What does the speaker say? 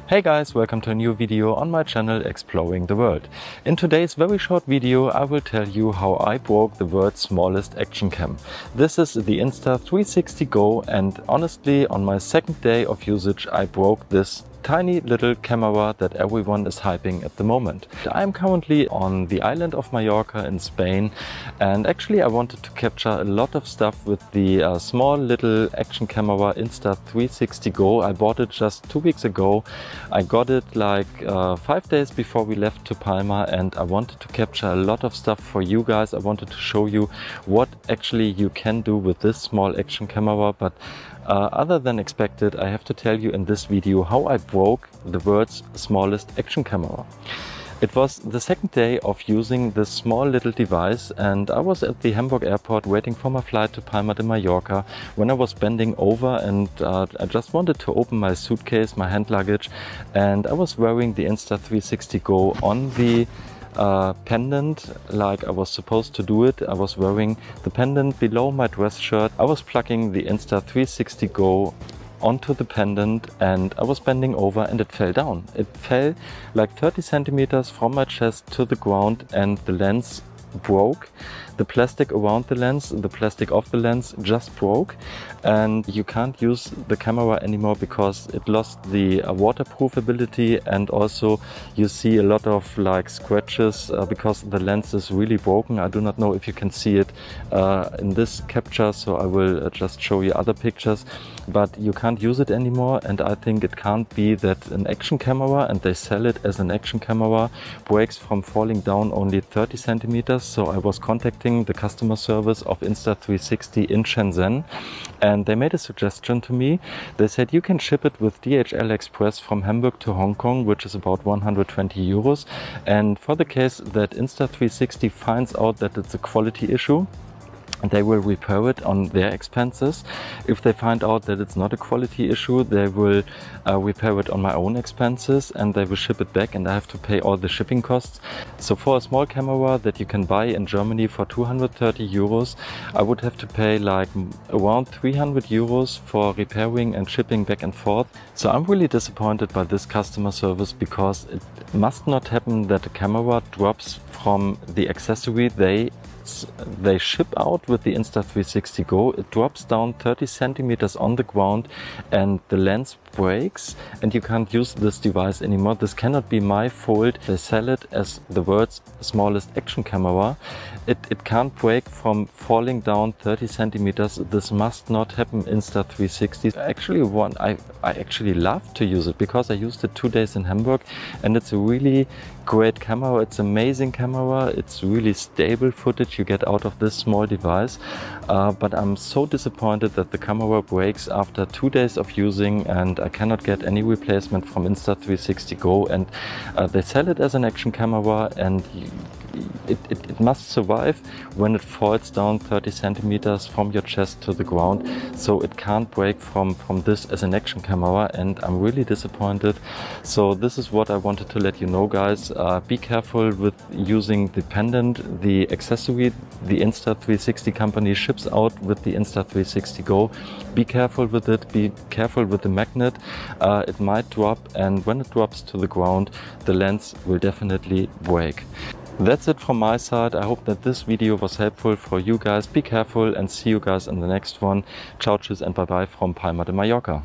Hey guys, welcome to a new video on my channel Exploring the World. In today's very short video I will tell you how I broke the world's smallest action cam. This is the Insta360 Go, and honestly on my second day of usage I broke this tiny little camera that everyone is hyping at the moment. I'm currently on the island of Mallorca in Spain, and actually I wanted to capture a lot of stuff with the small little action camera Insta360 Go. I bought it just 2 weeks ago. I got it like 5 days before we left to Palma, and I wanted to capture a lot of stuff for you guys. I wanted to show you what actually you can do with this small action camera, but other than expected, I have to tell you in this video how I broke the world's smallest action camera. It was the second day of using this small little device, and I was at the Hamburg airport waiting for my flight to Palma de Mallorca when I was bending over, and I just wanted to open my suitcase, my hand luggage, and I was wearing the Insta360 Go on the pendant like I was supposed to do it. I was wearing the pendant below my dress shirt. I was plugging the Insta360 Go onto the pendant and I was bending over, and it fell down. It fell like 30 centimeters from my chest to the ground, and the lens broke. The plastic around the lens, the plastic of the lens just broke, and you can't use the camera anymore because it lost the waterproof ability, and also you see a lot of like scratches because the lens is really broken. I do not know if you can see it in this capture, so I will just show you other pictures, but you can't use it anymore. And I think it can't be that an action camera, and they sell it as an action camera, breaks from falling down only 30 centimeters. So I was contacting the customer service of Insta360 in Shenzhen, and they made a suggestion to me. They said you can ship it with DHL Express from Hamburg to Hong Kong, which is about 120 euros. And for the case that Insta360 finds out that it's a quality issue, they will repair it on their expenses. If they find out that it's not a quality issue, they will repair it on my own expenses, and they will ship it back, and I have to pay all the shipping costs. So for a small camera that you can buy in Germany for 230 euros, I would have to pay like around 300 euros for repairing and shipping back and forth. So I'm really disappointed by this customer service, because it must not happen that a camera drops from the accessory they ship out with the Insta360 Go. It drops down 30 centimeters on the ground and the lens breaks, and you can't use this device anymore. This cannot be my fault. They sell it as the world's smallest action camera. It can't break from falling down 30 centimeters. This must not happen. Insta360 actually I actually love to use it because I used it 2 days in Hamburg, and it's a really great camera. It's an amazing camera. It's really stable footage you get out of this small device, but I'm so disappointed that the camera breaks after 2 days of using, and I cannot get any replacement from Insta360 Go. And they sell it as an action camera, and it must survive when it falls down 30 centimeters from your chest to the ground. So it can't break from this as an action camera, and I'm really disappointed. So this is what I wanted to let you know, guys. Be careful with using the pendant, the accessory the Insta360 company ships out with the Insta360 Go. Be careful with it, be careful with the magnet. It might drop, and when it drops to the ground, the lens will definitely break. That's it from my side. I hope that this video was helpful for you guys. Be careful, and see you guys in the next one. Ciao, tschüss, and bye bye from Palma de Mallorca.